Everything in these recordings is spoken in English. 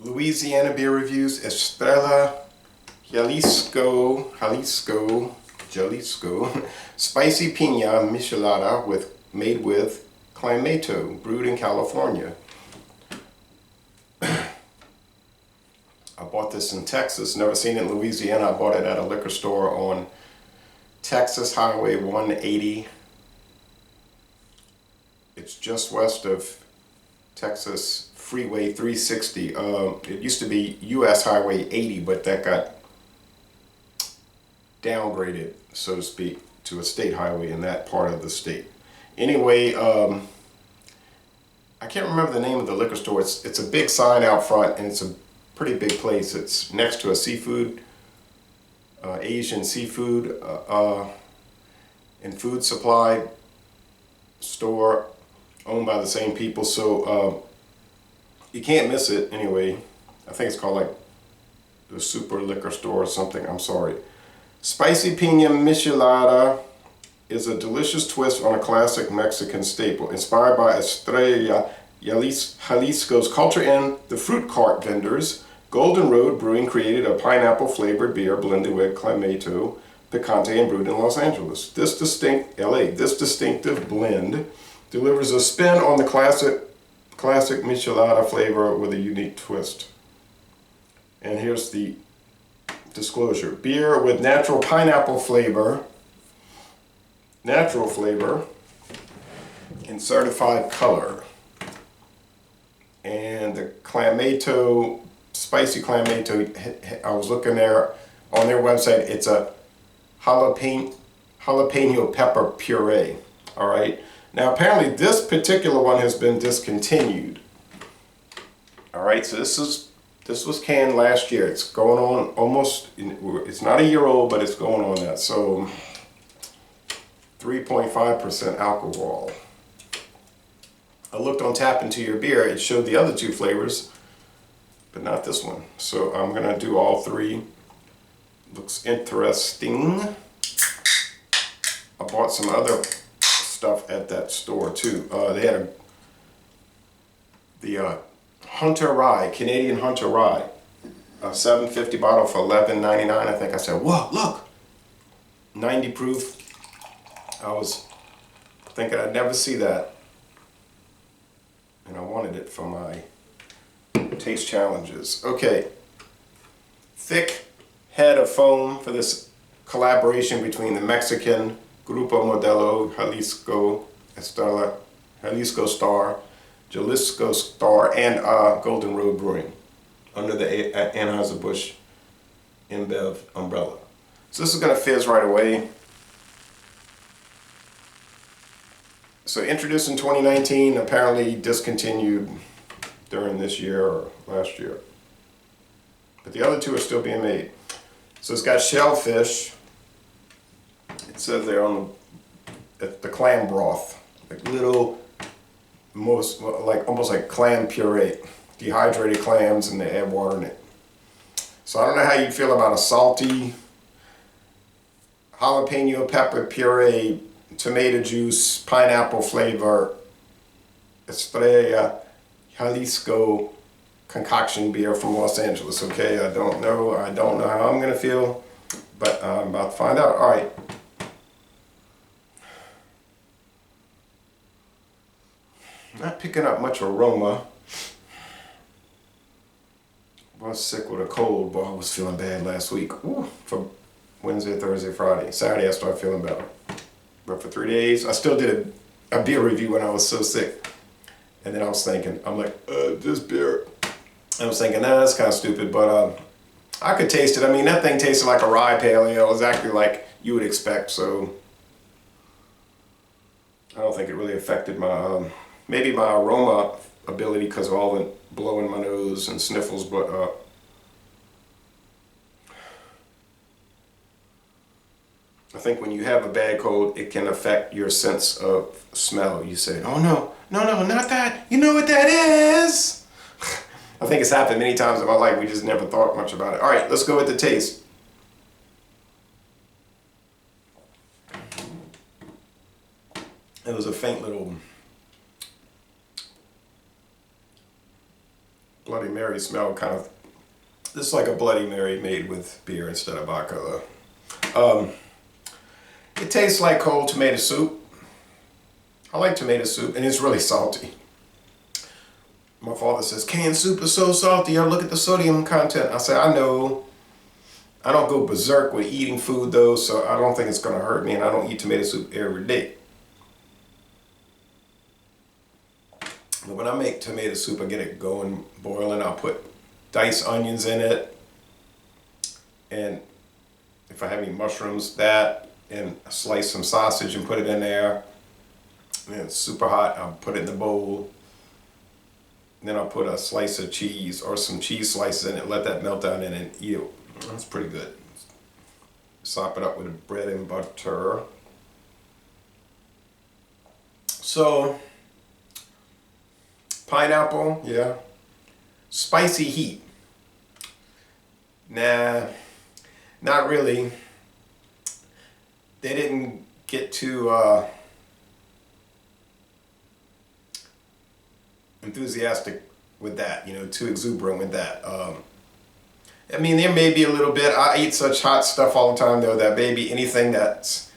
Louisiana beer reviews. Estrella, Jalisco, spicy Piña Michelada made with Clamato, brewed in California. I bought this in Texas, never seen it in Louisiana. I bought it at a liquor store on Texas Highway 180. It's just west of Texas Freeway 360. It used to be US Highway 80, but that got downgraded, so to speak, to a state highway in that part of the state. Anyway, I can't remember the name of the liquor store. It's a big sign out front, and it's a pretty big place. It's next to a seafood, Asian seafood and food supply store owned by the same people, so you can't miss it. Anyway, I think it's called like the Super Liquor Store or something. I'm sorry. Spicy Piña Michelada is a delicious twist on a classic Mexican staple, inspired by Estrella, Jalisco's culture and the fruit cart vendors. Golden Road Brewing created a pineapple-flavored beer blended with Clamato Picante and brewed in Los Angeles. This distinctive blend delivers a spin on the classic Michelada flavor with a unique twist. And here's the disclosure. Beer with natural pineapple flavor, and certified color. And the Clamato, spicy Clamato, I was looking there on their website, it's a jalapeno pepper puree. All right. Now apparently this particular one has been discontinued. All right, so this was canned last year. It's going on almost, it's not a year old, but it's going on that. So 3.5% alcohol. I looked on Tap Into Your Beer. It showed the other two flavors, but not this one. So I'm gonna do all three. Looks interesting. I bought some other stuff at that store too. They had the Hunter Rye, Canadian Hunter Rye, a 750 bottle for $11.99. I think I said, whoa, look, 90 proof. I was thinking I'd never see that, and I wanted it for my taste challenges. Okay, thick head of foam for this collaboration between the Mexican Grupo Modelo, Jalisco, Estrella, Jalisco Star, and Golden Road Brewing under the Anheuser-Busch InBev umbrella. So this is going to fizz right away. So introduced in 2019, apparently discontinued during this year or last year. But the other two are still being made. So it's got shellfish. It says there on the clam broth, like little, almost like clam puree, dehydrated clams, and they add water in it. So I don't know how you feel about a salty jalapeno pepper puree, tomato juice, pineapple flavor, Estrella, Jalisco concoction beer from Los Angeles. Okay, I don't know how I'm gonna feel, but I'm about to find out. All right. Not picking up much aroma. I was sick with a cold, but I was feeling bad last week. Ooh, for Wednesday, Thursday, Friday. Saturday I started feeling better. But for 3 days, I still did a beer review when I was so sick. And then I was thinking, I'm like, this beer. I was thinking, nah, that's kind of stupid, but I could taste it. I mean, that thing tasted like a rye pale ale, exactly like you would expect, so I don't think it really affected my, maybe my aroma ability because of all the blowing my nose and sniffles, but I think when you have a bad cold, it can affect your sense of smell. You say, oh no, not that. You know what that is? I think it's happened many times in my life. We just never thought much about it. All right, let's go with the taste. It was a faint little Bloody Mary smell kind of, this is like a Bloody Mary made with beer instead of vodka though. It tastes like cold tomato soup. I like tomato soup, and it's really salty. My father says, canned soup is so salty. I look at the sodium content. I say, I know. I don't go berserk with eating food though, so I don't think it's going to hurt me, and I don't eat tomato soup every day. But when I make tomato soup, I get it going, boiling. I'll put diced onions in it, and if I have any mushrooms, that, and slice some sausage and put it in there. And it's super hot. I'll put it in the bowl. Then I'll put a slice of cheese or some cheese slices in it, let that melt down in it, and eat it. That's pretty good. Sop it up with bread and butter. So, pineapple, yeah. Spicy heat. Nah, not really. They didn't get too enthusiastic with that, too exuberant with that. I mean, there may be a little bit. I eat such hot stuff all the time, though, that maybe anything that's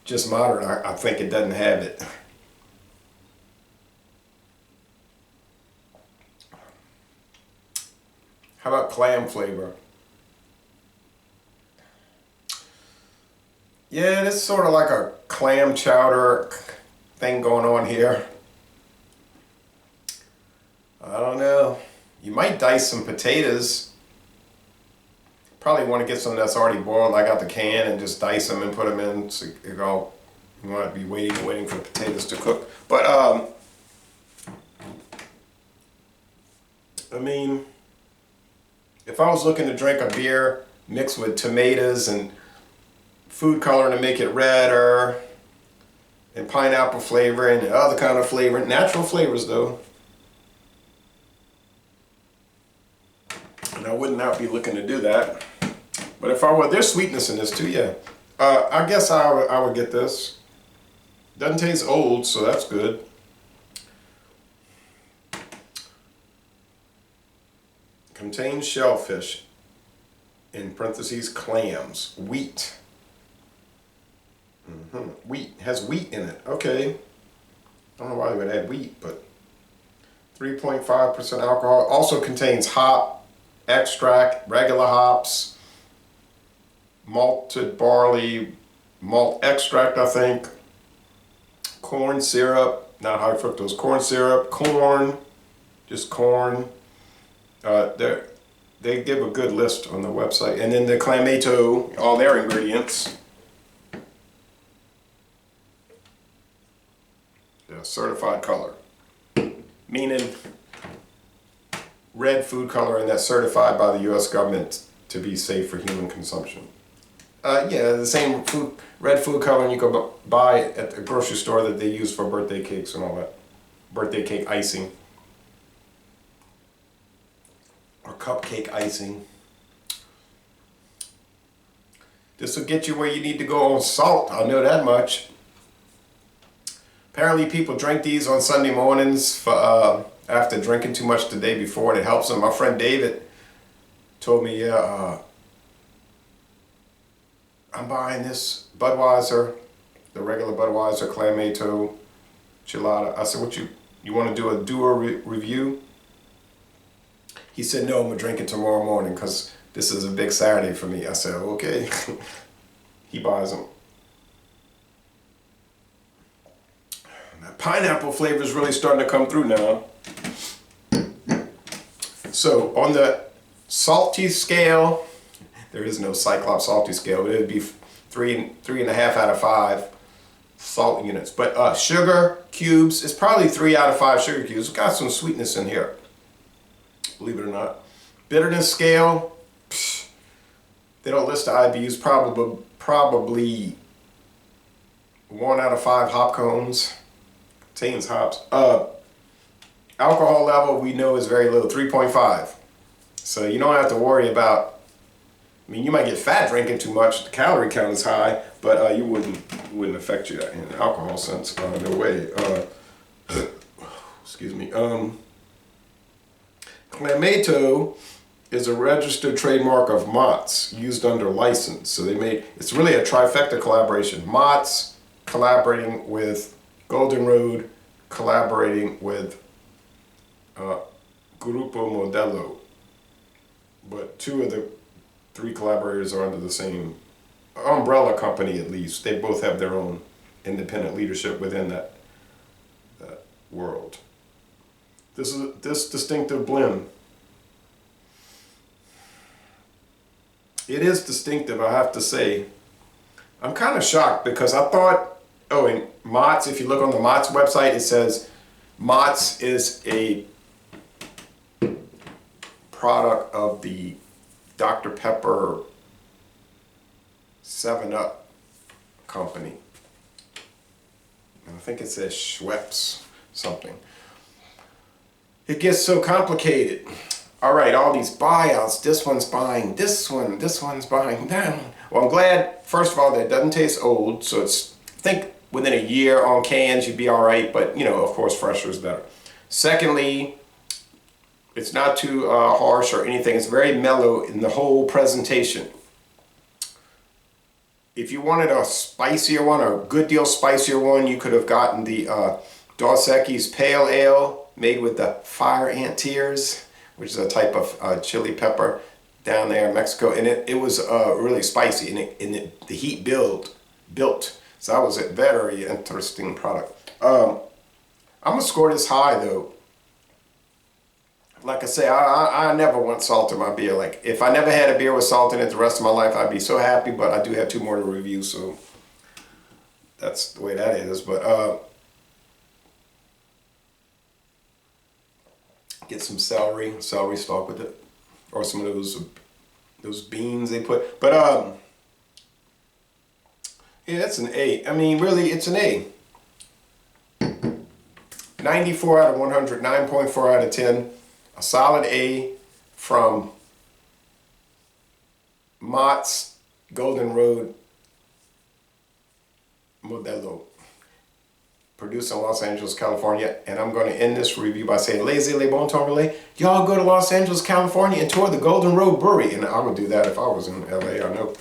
just moderate, I think it doesn't have it. How about clam flavor? Yeah, it's sort of like a clam chowder thing going on here. I don't know. You might dice some potatoes. Probably want to get some that's already boiled, like out the can, and just dice them and put them in. So you want to be waiting for the potatoes to cook. But I mean, if I was looking to drink a beer mixed with tomatoes and food coloring to make it redder, and pineapple flavor and other kind of flavor, natural flavors though. And I would not be looking to do that. But if I were, there's sweetness in this too, yeah. I guess I would get this. Doesn't taste old, so that's good. Contains shellfish, in parentheses, clams, wheat. Wheat, has wheat in it, okay. I don't know why they would add wheat, but 3.5% alcohol. Also contains hop extract, regular hops, malted barley, malt extract, I think, corn syrup, not high fructose corn syrup, corn, just corn. They give a good list on the website. And then the Clamato, all their ingredients. The certified color, meaning red food coloring that's certified by the U.S. government to be safe for human consumption. Yeah, the same red food coloring you can buy at the grocery store that they use for birthday cakes and all that. Birthday cake icing. Or cupcake icing. This will get you where you need to go on salt, I know that much. Apparently people drink these on Sunday mornings for after drinking too much the day before, and it helps them. My friend David told me, yeah, I'm buying this Budweiser, the regular Budweiser Clamato Michelada. I said, what you want to do a doer review? He said, no, I'm going to drink it tomorrow morning because this is a big Saturday for me. I said, okay. He buys them. That pineapple flavor is really starting to come through now. So on the salty scale, there is no Cyclops salty scale, but it would be 3.5 out of 5 salt units. But sugar cubes, it's probably 3 out of 5 sugar cubes. It's got some sweetness in here, believe it or not. Bitterness scale, they don't list the IBUs, probably 1 out of 5 hop cones. Contains hops. Alcohol level we know is very low, 3.5. So you don't have to worry about, I mean, you might get fat drinking too much, the calorie count is high, but you wouldn't affect you in an alcohol sense, no way. Excuse me. Clamato is a registered trademark of Mott's used under license. So it's really a trifecta collaboration. Mott's collaborating with Golden Road, collaborating with Grupo Modelo. But 2 of the 3 collaborators are under the same umbrella company, at least. They both have their own independent leadership within that world. This distinctive blend. It is distinctive, I have to say. I'm kind of shocked because I thought, and Mott's, if you look on the Mott's website, it says Mott's is a product of the Dr. Pepper 7-Up company. And I think it says Schweppes something. It gets so complicated. All right, all these buyouts, this one's buying this one, this one's buying that one. Well, I'm glad, first of all, that it doesn't taste old, so I think within a year on cans you'd be all right, but of course, fresher is better. Secondly, it's not too harsh or anything. It's very mellow in the whole presentation. If you wanted a spicier one, or a good deal spicier one, you could have gotten the Dos Equis Pale Ale made with the fire ant tears, which is a type of chili pepper down there in Mexico. And it was really spicy, and the heat built. So that was a very interesting product. I'm going to score this high, though. Like I say, I never want salt in my beer. Like, if I never had a beer with salt in it the rest of my life, I'd be so happy, but I do have 2 more to review, so that's the way that is. But get some celery stalk with it, or some of those beans they put. But yeah, it's an A. I mean, really, it's an A. 94 out of 100, 9.4 out of 10. A solid A from Mott's Golden Road Modelo, produced in Los Angeles, California. And I'm going to end this review by saying, laissez les bon temps relais. Y'all go to Los Angeles, California and tour the Golden Road Brewery. And I would do that if I was in LA, I know.